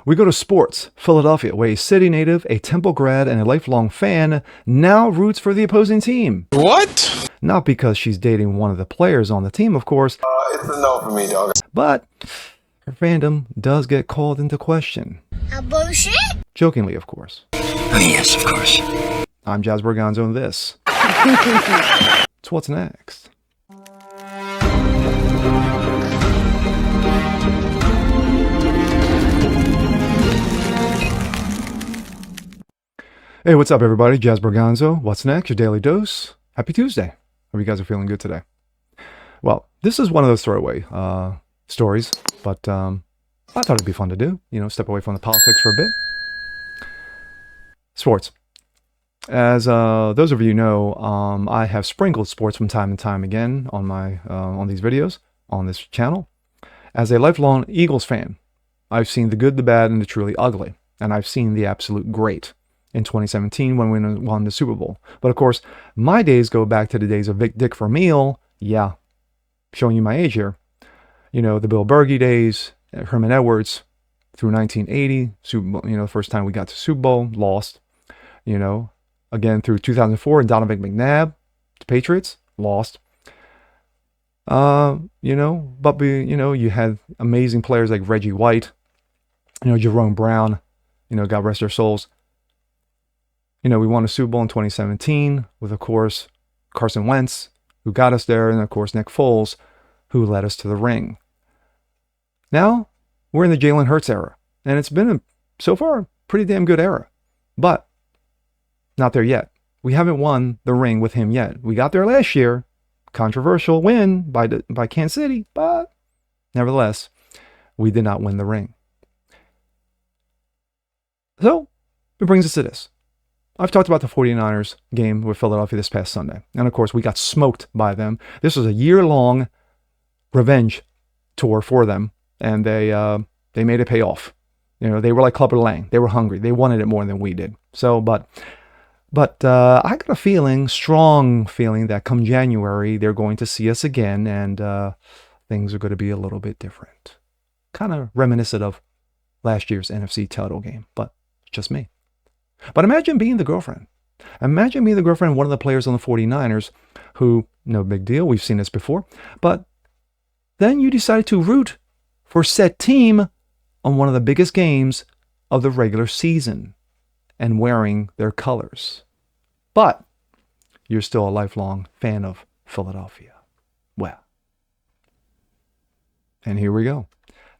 We go to sports, Philadelphia, where a city native, a Temple grad, and a lifelong fan now roots for the opposing team. What? Not because she's dating one of the players on the team, of course, It's a no for me, dog. but her fandom does get called into question. A bullshit? Jokingly, of course. Oh, yes, of course. I'm Jazz Berganzo, and this. So what's next? Hey, what's up, everybody? Jazz Berganzo. What's next? Your daily dose. Happy Tuesday. Hope you guys are feeling good today. Well, this is one of those throwaway stories, but I thought it'd be fun to do. You know, step away from the politics for a bit. Sports. As those of you know, I have sprinkled sports from time to time again on my on these videos on this channel. As a lifelong Eagles fan, I've seen the good, the bad, and the truly ugly, and I've seen the absolute great in 2017 when we won the Super Bowl. But of course, my days go back to the days of Dick Vermeil. Yeah, showing you my age here. You know, the Bill Bergey days, Herman Edwards through 1980. Super Bowl, you know, the first time we got to Super Bowl, lost. You know, again through 2004 and Donovan McNabb, the Patriots, lost. You know, but you had amazing players like Reggie White, you know, Jerome Brown, you know, God rest their souls. You know, we won a Super Bowl in 2017 with, of course, Carson Wentz, who got us there, and of course, Nick Foles, who led us to the ring. Now, we're in the Jalen Hurts era, and it's been, so far, a pretty damn good era. But, not there yet. We haven't won the ring with him yet. We got there last year. Controversial win by Kansas City, but nevertheless, we did not win the ring. So, it brings us to this. I've talked about the 49ers game with Philadelphia this past Sunday. And of course, we got smoked by them. This was a year-long revenge tour for them. And they made it pay off. You know, they were like Clubber Lang. They were hungry. They wanted it more than we did. So, but I got a feeling, strong feeling, that come January, they're going to see us again. And things are going to be a little bit different. Kind of reminiscent of last year's NFC title game. But it's just me. But imagine being the girlfriend. Imagine being the girlfriend of one of the players on the 49ers who, no big deal, we've seen this before, but then you decided to root for said team on one of the biggest games of the regular season and wearing their colors. But you're still a lifelong fan of Philadelphia. Well, and here we go.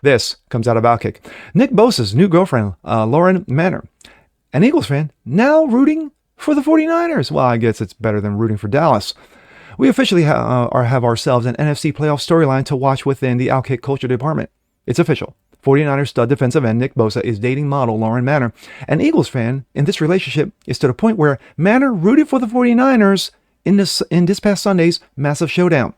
This comes out of Outkick. Nick Bosa's new girlfriend, Lauren Manor, an Eagles fan, now rooting for the 49ers. Well, I guess it's better than rooting for Dallas. We officially have ourselves an NFC playoff storyline to watch within the Outkick Culture Department. It's official. 49ers stud defensive end Nick Bosa is dating model Lauren Manor. An Eagles fan in this relationship is to the point where Manor rooted for the 49ers in this past Sunday's massive showdown.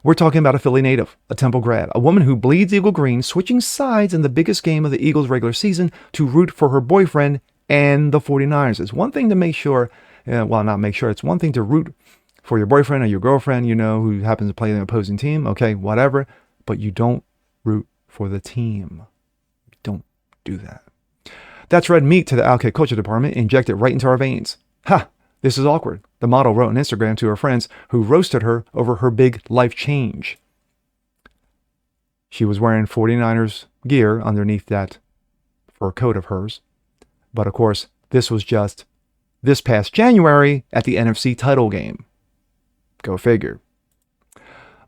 We're talking about a Philly native, a Temple grad, a woman who bleeds Eagle green, switching sides in the biggest game of the Eagles' regular season to root for her boyfriend and the 49ers. It's one thing to make sure, not make sure, it's one thing to root for your boyfriend or your girlfriend, you know, who happens to play the opposing team, okay, whatever, but you don't root for the team. Don't do that. That's red meat to the Outkick Culture Department, injected right into our veins. Ha! This is awkward. The model wrote on Instagram to her friends who roasted her over her big life change. She was wearing 49ers gear underneath that fur coat of hers. But of course, this was just this past January at the NFC title game. Go figure.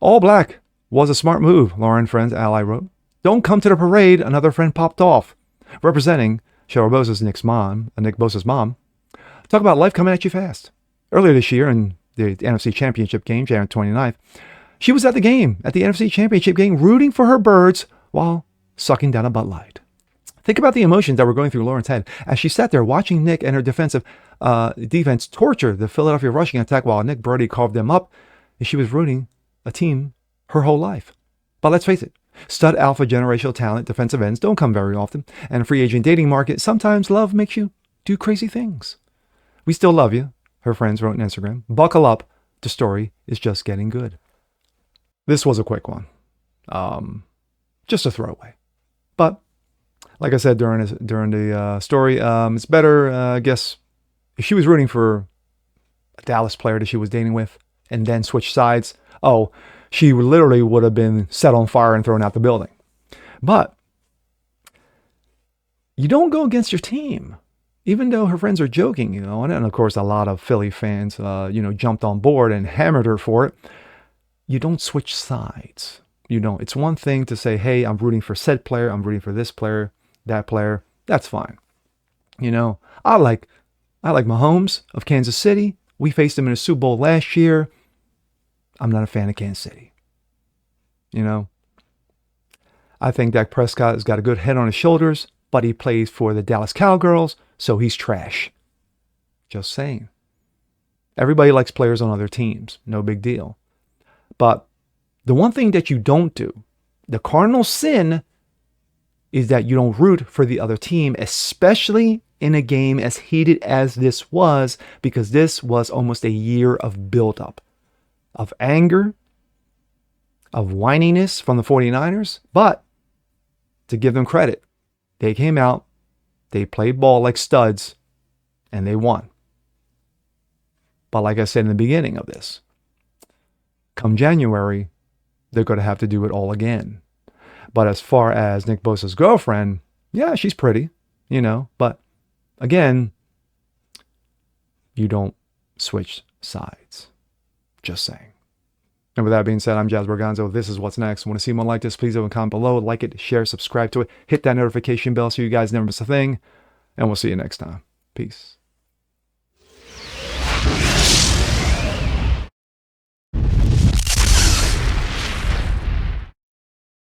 All black was a smart move, Lauren Friend's ally wrote. Don't come to the parade, another friend popped off. Representing Cheryl Bosa's Nick Bosa's mom. Talk about life coming at you fast. Earlier this year in the NFC Championship game, January 29th, she was at the NFC Championship game, rooting for her birds while sucking down a Bud Light. Think about the emotions that were going through Lauren's head as she sat there watching Nick and her defense torture the Philadelphia rushing attack while Nick Brody carved them up, and she was rooting a team her whole life. But let's face it, stud alpha generational talent defensive ends don't come very often, and free agent dating market, sometimes love makes you do crazy things. We still love you, her friends wrote on Instagram. Buckle up, the story is just getting good. This was a quick one. Just a throwaway. But like I said during the story, it's better, I guess, if she was rooting for a Dallas player that she was dating with and then switched sides. Oh, she literally would have been set on fire and thrown out the building. But you don't go against your team, even though her friends are joking, and of course a lot of Philly fans, jumped on board and hammered her for it. You don't switch sides. You don't. It's one thing to say, hey, I'm rooting for said player, I'm rooting for this player, that player. That's fine. I like Mahomes of Kansas City. We faced him in a Super Bowl last year. I'm not a fan of Kansas City. I think Dak Prescott has got a good head on his shoulders, but he plays for the Dallas Cowgirls, so he's trash. Just saying. Everybody likes players on other teams. No big deal. But the one thing that you don't do, the cardinal sin, is that you don't root for the other team, especially in a game as heated as this was, because this was almost a year of buildup, of anger, of whininess from the 49ers. But to give them credit, they came out, they played ball like studs, and they won. But like I said in the beginning of this, come January, they're going to have to do it all again. But as far as Nick Bosa's girlfriend, yeah, she's pretty, but again, you don't switch sides. Just saying. And with that being said, I'm Jazz Borganzo. This is What's Next. Want to see more like this? Please leave a comment below. Like it, share, subscribe to it. Hit that notification bell so you guys never miss a thing. And we'll see you next time. Peace.